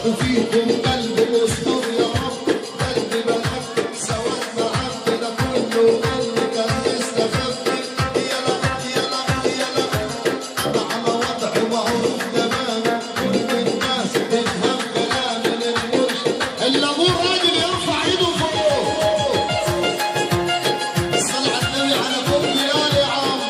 وفيكم قلب مستور يا رب، قلب بلد سواد معبي ده كله قلب كان مستخبي. يلا يلا يلا انا على وضعي معروف تمام، كل الناس تفهم كلامي للمرشد. اللي ابوه راجل يرفع ايده فوق. الصلاة على النبي على كل ليالي يا عم.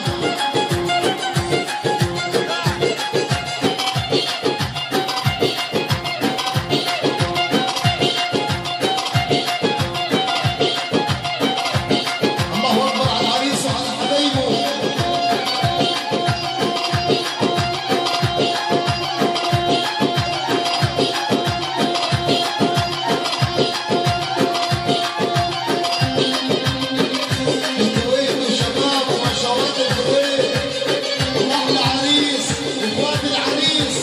الله اكبر على العريس وعلى حبايبه. الكويت والشباب وبشوات الكويت واحلى عريس واخوات العريس.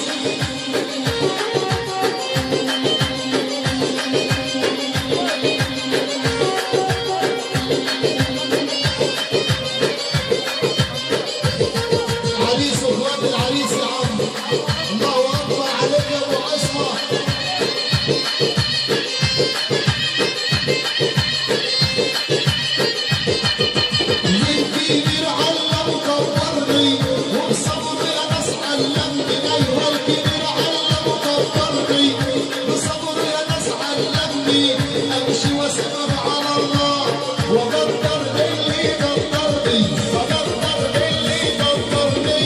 عريس واخوات العريس يا عم. الله اكبر عليك يا ابو عصمه. الكبير علم كبرني وبصبر انا اسعلمني. ايوه الكبير علم كبرني بصبر انا اسعلمني. امشي واصبر على الله وقدر اللي قدرني، وقدر اللي قدرني.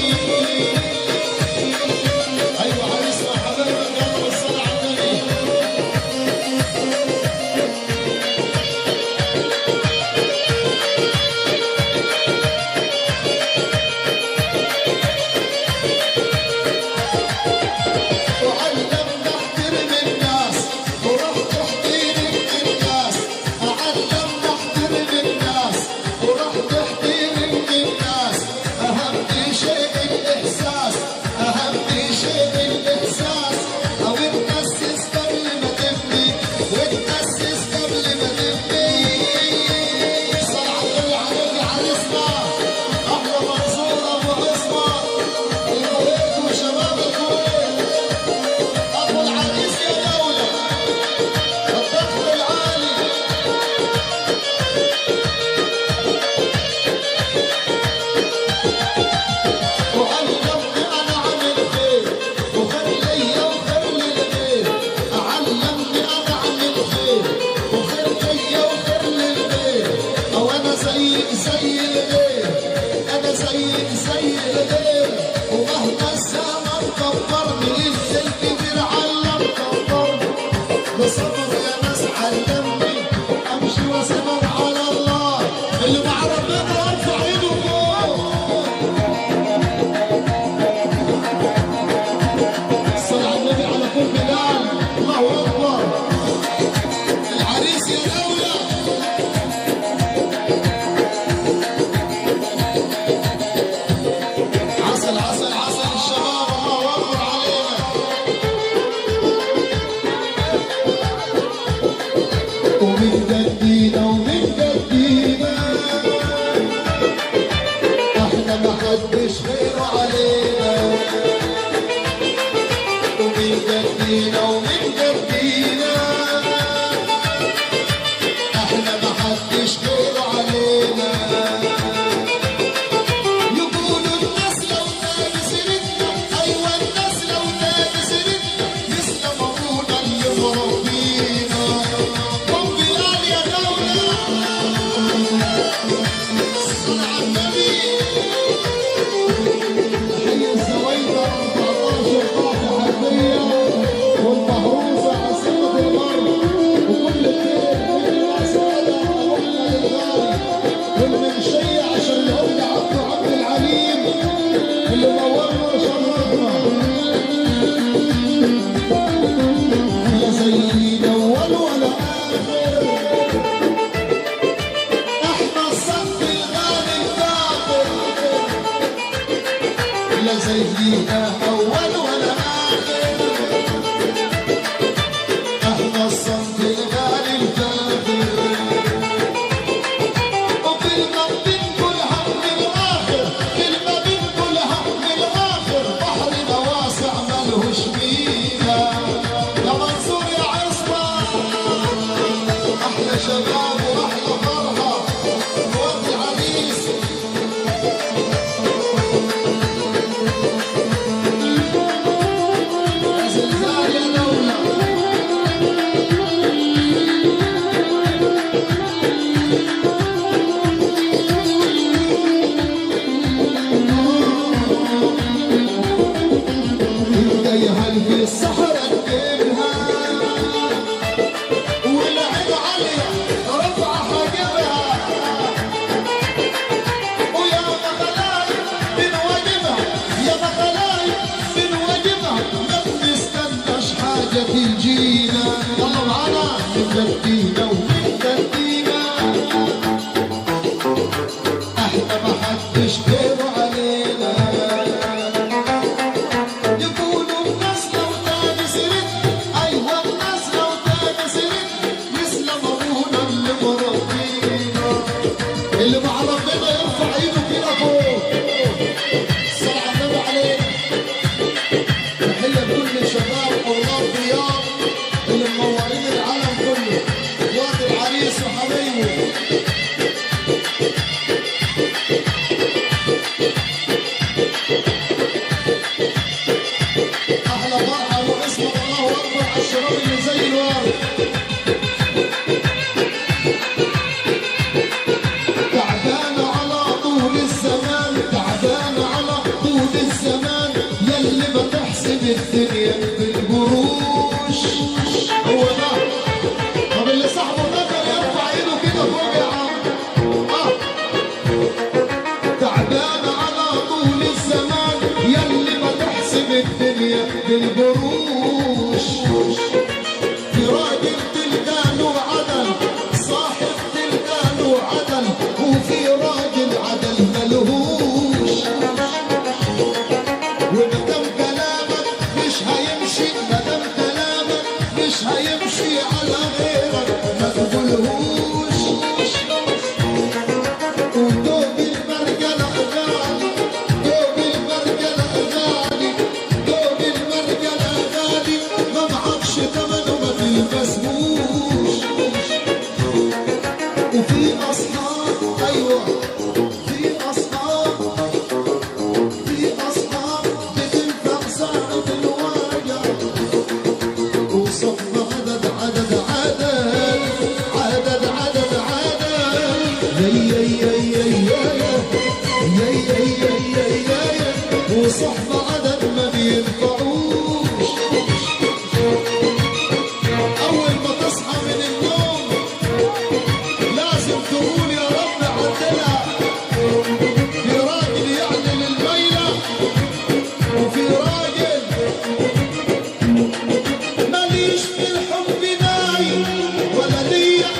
ايوه عريسنا وحبايبك يلا بالصلاه على النبي. وعلمنا احترم الناس وراح تحترم الناس. علمنا احترم الناس وراح تحترم الناس. اهم شيء الاحساس، اهم شيء الاحساس. او تاسس قبل ما تبني، وتاسس قبل ما تبني. صلى على النبي عليك عريسنا احلى منصور ابو عصمه. الكويت وشباب الكويت ابو العريس يا دوله الضغط العالي. وعلمني انا اعمل خير وخير ليا وخير للغير. علمني انا اعمل خير وخير ليا وخير للغير. او انا زيك زي الغير، انا زيك زي الغير. ومهما الزمن كبرني لسه الكبير علم كبرني. بصبر يا ناس علمني امشي واصبر على الله. اللي مع ربنا يرفع ايده فوق. الصلاة على النبي على كل بلال. الله اكبر. العريس يا دولة. عسل عسل عسل الشباب. الله اكبر علينا. ومن جدينا ومن جدينا احنا ما حدش غيره علينا. ومن جدينا ومن جدينا احنا ما حدش غيره علينا. يقولوا الناس لو تاني سيرتنا، ايوه الناس لو تاني سيرتنا يسلم ابونا اللي مربينا. قم بلال يا دوله. الصلاة على النبي. حي الزويدة 14 طاقة حربية والمحروسة عاصمة الغرب. وكل خير من الأسئلة أروحنا للغالي والمنشية عشان العمدة عبد العليم اللي نورنا وشرفنا. لا سيد أول ولا آخر، احنا الصف الغالي الفاخر. لا سيدنا اول ولا اخر، احنا الصف الغالي الفاخر. وكلمة بنقولها من الاخر، كلمة بنقولها من الاخر. بحرنا واسع ملهوش مينا. يا تجينا يلا معانا مكتينا ومكتينا احنا ما حدش غيره علينا يقولوا الناس لو تاني سرت ايوه الناس لو تاني سرت يسلم ابونا اللي مربينا اللي مع ربنا يرفع ايده كده فوق الصلاة على النبي عليك تحية لكل شباب اولاد رياض اللي منورين العالم كله اخوات العريس وحبايبه احلى فرحه واسم الله اكبر على الشباب اللي زي الورد تعبان على طول الزمان تعبان على طول الزمان يلي بتحسب الدنيا بالقروش هو ده طب اللي صاحبه ذكر يرفع ايده كده فوق يا عم تعبان على طول الزمان يلي بتحسب الدنيا بالقروش في راجل تلقانه عدل صاحب تلقانه عدل وفي راجل عدل ملهوش ومدام كلامك مش هيمشي مدام كلامك مش هيمشي على غيرك ما تقولهوش ودوب المرجلة غالي دوب المرجلة غالي دوب المرجلة غالي ما معكش تمنه ما تلبسهوش وفي أصحاب أيوة في أصحاب بتنفع ساعة الواجع وصفنا عدد عدد عدد عدد عدد عدد وصحبة عدد ما بينفعوش أول ما تصحى من النوم لازم تقول يا رب عدلها في راجل يعلن الميلة وفي راجل ماليش في الحب نايم ولا ليا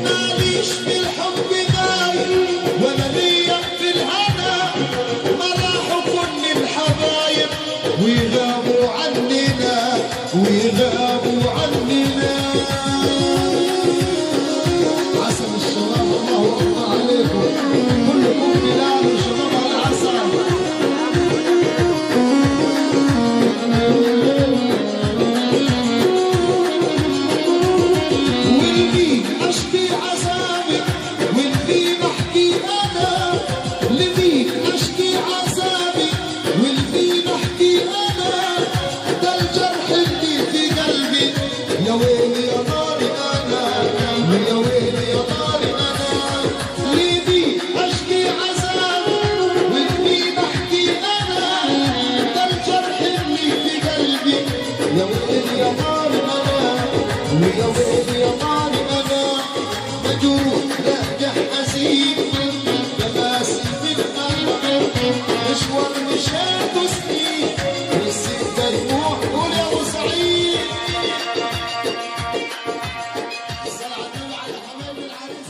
ماليش في الحب نايم ولا ليا في الهنا ما راحوا كل الحبايب ويغابوا عننا ويغابوا عننا عسل الشباب الله اكبر عليكم كلكم بلال وشباب على العسل والمين اشكي عذابي والمين احكي انا لمين اشكي عذابي والمين احكي انا ده الجرح اللي في قلبي يا ويلي يا ناري انا يا ويلي يا ناري انا لمين اشكي عذابي والمين احكي انا ده الجرح اللي في قلبي يا ويلي يا ناري انا ويا ويلي يا ناري انا مجروح راجع حزين بماسي في القلب مشوار مشاته سنين والسكه دموع قول يا ابو سعيد الصلاة على النبي على حمام العريس